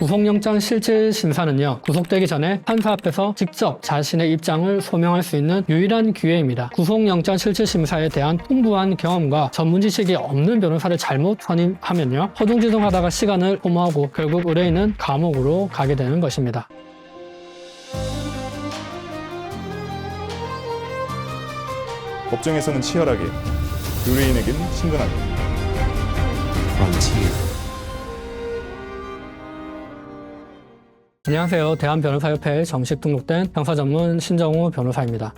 구속영장 실질심사는요, 구속되기 전에 판사 앞에서 직접 자신의 입장을 소명할 수 있는 유일한 기회입니다. 구속영장 실질심사에 대한 풍부한 경험과 전문 지식이 없는 변호사를 잘못 선임하면요, 허둥지둥하다가 시간을 소모하고 결국 의뢰인은 감옥으로 가게 되는 것입니다. 법정에서는 치열하게, 의뢰인에게는 친근하게. 안녕하세요. 대한변호사협회에 정식 등록된 형사 전문 신정우 변호사입니다.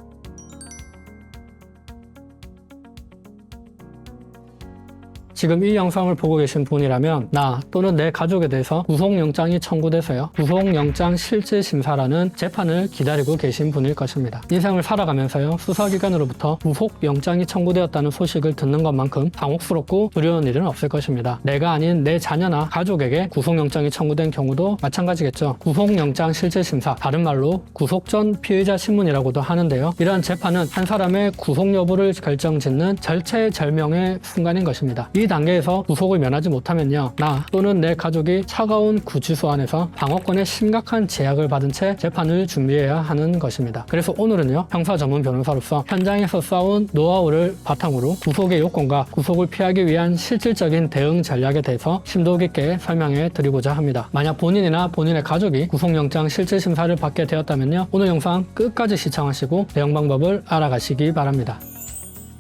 지금 이 영상을 보고 계신 분이라면 나 또는 내 가족에 대해서 구속영장이 청구돼서요, 구속영장 실질심사라는 재판을 기다리고 계신 분일 것입니다. 인생을 살아가면서요, 수사기관으로부터 구속영장이 청구되었다는 소식을 듣는 것만큼 당혹스럽고 두려운 일은 없을 것입니다. 내가 아닌 내 자녀나 가족에게 구속영장이 청구된 경우도 마찬가지겠죠. 구속영장 실질심사, 다른 말로 구속 전 피의자 신문이라고도 하는데요, 이러한 재판은 한 사람의 구속 여부를 결정짓는 절체절명의 순간인 것입니다. 이 단계에서 구속을 면하지 못하면요, 나 또는 내 가족이 차가운 구치소 안에서 방어권에 심각한 제약을 받은 채 재판을 준비해야 하는 것입니다. 그래서 오늘은요, 형사 전문 변호사로서 현장에서 쌓은 노하우를 바탕으로 구속의 요건과 구속을 피하기 위한 실질적인 대응 전략에 대해서 심도 깊게 설명해 드리고자 합니다. 만약 본인이나 본인의 가족이 구속영장 실질심사를 받게 되었다면요, 오늘 영상 끝까지 시청하시고 대응 방법을 알아가시기 바랍니다.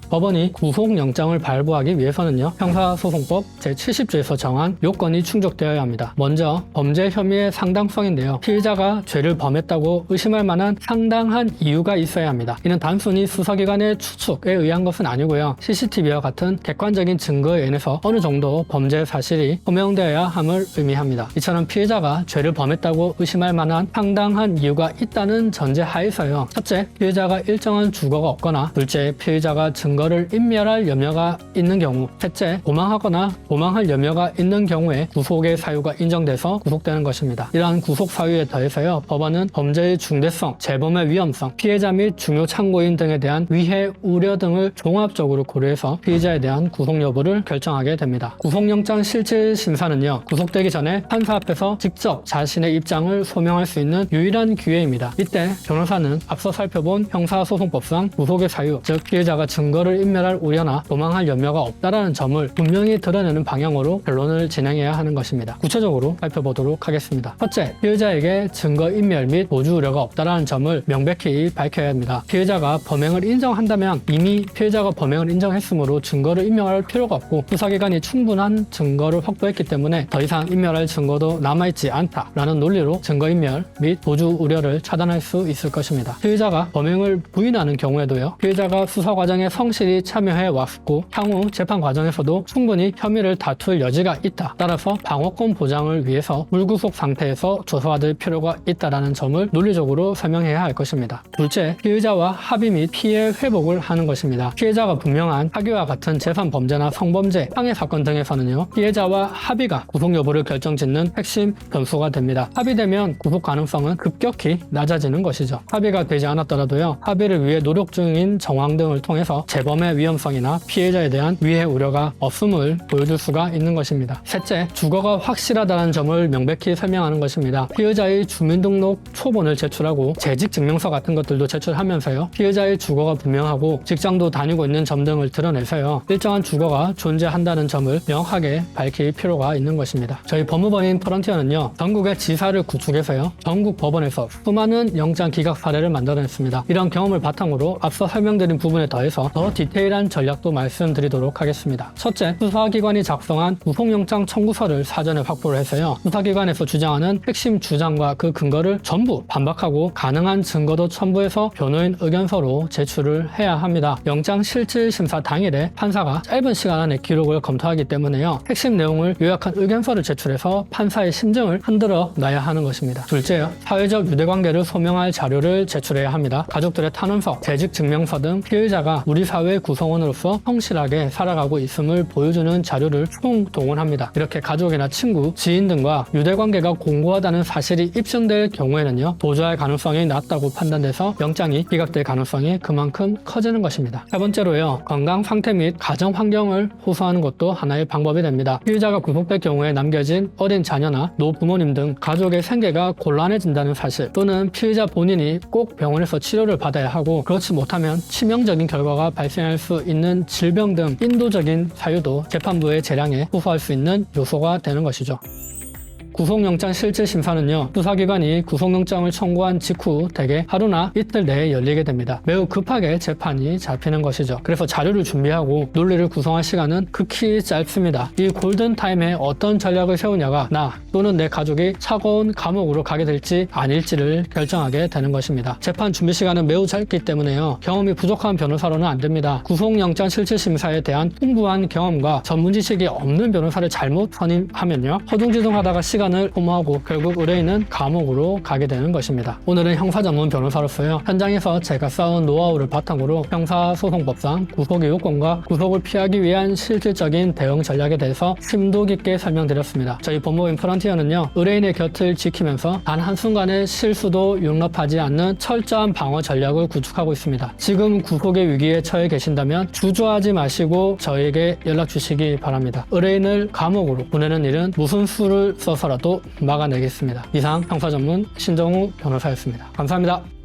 법원이 구속영장을 발부하기 위해서는요, 형사소송법 제70조에서 정한 요건이 충족되어야 합니다. 먼저 범죄 혐의의 상당성인데요, 피의자가 죄를 범했다고 의심할 만한 상당한 이유가 있어야 합니다. 이는 단순히 수사기관의 추측에 의한 것은 아니고요, CCTV와 같은 객관적인 증거에 의해서 어느 정도 범죄 사실이 호명되어야 함을 의미합니다. 이처럼 피의자가 죄를 범했다고 의심할 만한 상당한 이유가 있다는 전제 하에서요, 첫째, 피의자가 일정한 주거가 없거나, 둘째, 피의자가 증거를 인멸할 염려가 있는 경우, 셋째, 도망하거나 도망할 염려가 있는 경우에 구속의 사유가 인정돼서 구속되는 것입니다. 이러한 구속 사유에 더해서요, 법원은 범죄의 중대성, 재범의 위험성, 피해자 및 중요 참고인 등에 대한 위해, 우려 등을 종합적으로 고려해서 피의자에 대한 구속 여부를 결정하게 됩니다. 구속영장 실질심사는요, 구속되기 전에 판사 앞에서 직접 자신의 입장을 소명할 수 있는 유일한 기회입니다. 이때 변호사는 앞서 살펴본 형사소송법상 구속의 사유, 즉 피의자가 증거를 인멸할 우려나 도망할 염려가 없다라는 점을 분명히 드러내는 방향으로 변론을 진행해야 하는 것입니다. 구체적으로 살펴보도록 하겠습니다. 첫째, 피의자에게 증거 인멸 및 도주 우려가 없다라는 점을 명백히 밝혀야 합니다. 피의자가 범행을 인정한다면 이미 피의자가 범행을 인정했으므로 증거를 인멸할 필요가 없고, 수사기관이 충분한 증거를 확보했기 때문에 더 이상 인멸할 증거도 남아있지 않다라는 논리로 증거 인멸 및 도주 우려를 차단할 수 있을 것입니다. 피의자가 범행을 부인하는 경우에도요, 피의자가 수사 과정에 성실히 참여해 왔고 향후 재판 과정에서도 충분히 혐의를 다툴 여지가 있다. 따라서 방어권 보장을 위해서 불구속 상태에서 조사받을 필요가 있다는 점을 논리적으로 설명해야 할 것입니다. 둘째, 피의자와 합의 및 피해 회복을 하는 것입니다. 피해자가 분명한 사기와 같은 재산 범죄나 성범죄, 상해 사건 등에서는요, 피해자와 합의가 구속 여부를 결정짓는 핵심 변수가 됩니다. 합의되면 구속 가능성은 급격히 낮아지는 것이죠. 합의가 되지 않았더라도요, 합의를 위해 노력 중인 정황 등을 통해서 재범의 위험성이나 피해자에 대한 위해 우려가 없음을 보여줄 수가 있는 것입니다. 셋째, 주거가 확실하다는 점을 명백히 설명하는 것입니다. 피해자의 주민등록 초본을 제출하고 재직증명서 같은 것들도 제출하면서요, 피해자의 주거가 분명하고 직장도 다니고 있는 점 등을 드러내서요, 일정한 주거가 존재한다는 점을 명확하게 밝힐 필요가 있는 것입니다. 저희 법무법인 프런티어는요, 전국의 지사를 구축해서요, 전국 법원에서 수많은 영장 기각 사례를 만들어냈습니다. 이런 경험을 바탕으로 앞서 설명드린 부분에 더해서 더 디테일한 전략도 말씀드리도록 하겠습니다. 첫째, 수사기관이 작성한 구속영장 청구서를 사전에 확보를 해서요, 수사기관에서 주장하는 핵심 주장과 그 근거를 전부 반박하고 가능한 증거도 첨부해서 변호인 의견서로 제출을 해야 합니다. 영장 실질심사 당일에 판사가 짧은 시간 안에 기록을 검토하기 때문에요, 핵심 내용을 요약한 의견서를 제출해서 판사의 심증을 흔들어 놔야 하는 것입니다. 둘째요, 사회적 유대관계를 소명할 자료를 제출해야 합니다. 가족들의 탄원서, 재직증명서 등 피의자가 우리 사회 사회 구성원으로서 성실하게 살아가고 있음을 보여주는 자료를 총동원합니다. 이렇게 가족이나 친구, 지인 등과 유대관계가 공고하다는 사실이 입증될 경우에는요, 도주할 가능성이 낮다고 판단돼서 영장이 기각될 가능성이 그만큼 커지는 것입니다. 세 번째로요, 건강 상태 및 가정 환경을 호소하는 것도 하나의 방법이 됩니다. 피의자가 구속될 경우에 남겨진 어린 자녀나 노부모님 등 가족의 생계가 곤란해진다는 사실, 또는 피의자 본인이 꼭 병원에서 치료를 받아야 하고 그렇지 못하면 치명적인 결과가 발생할 수 있는 질병 등 인도적인 사유도 재판부의 재량에 호소할 수 있는 요소가 되는 것이죠. 구속영장 실질심사는요, 수사기관이 구속영장을 청구한 직후 대개 하루나 이틀 내에 열리게 됩니다. 매우 급하게 재판이 잡히는 것이죠. 그래서 자료를 준비하고 논리를 구성할 시간은 극히 짧습니다. 이 골든타임에 어떤 전략을 세우냐가 나 또는 내 가족이 차가운 감옥으로 가게 될지 아닐지를 결정하게 되는 것입니다. 재판 준비 시간은 매우 짧기 때문에요, 경험이 부족한 변호사로는 안 됩니다. 구속영장 실질심사에 대한 풍부한 경험과 전문 지식이 없는 변호사를 잘못 선임하면요, 허둥지둥하다가 시간을 소모하고 결국 의뢰인은 감옥으로 가게 되는 것입니다. 오늘은 형사 전문 변호사로서요, 현장에서 제가 쌓은 노하우를 바탕으로 형사소송법상 구속의 요건과 구속을 피하기 위한 실질적인 대응 전략에 대해서 심도 깊게 설명드렸습니다. 저희 법무인 프런티어는요, 의뢰인의 곁을 지키면서 단 한순간의 실수도 용납하지 않는 철저한 방어 전략을 구축하고 있습니다. 지금 구속의 위기에 처해 계신다면 주저하지 마시고 저에게 연락 주시기 바랍니다. 의뢰인을 감옥으로 보내는 일은 무슨 수를 써서라도 막아내겠습니다. 이상 형사 전문 신정우 변호사였습니다. 감사합니다.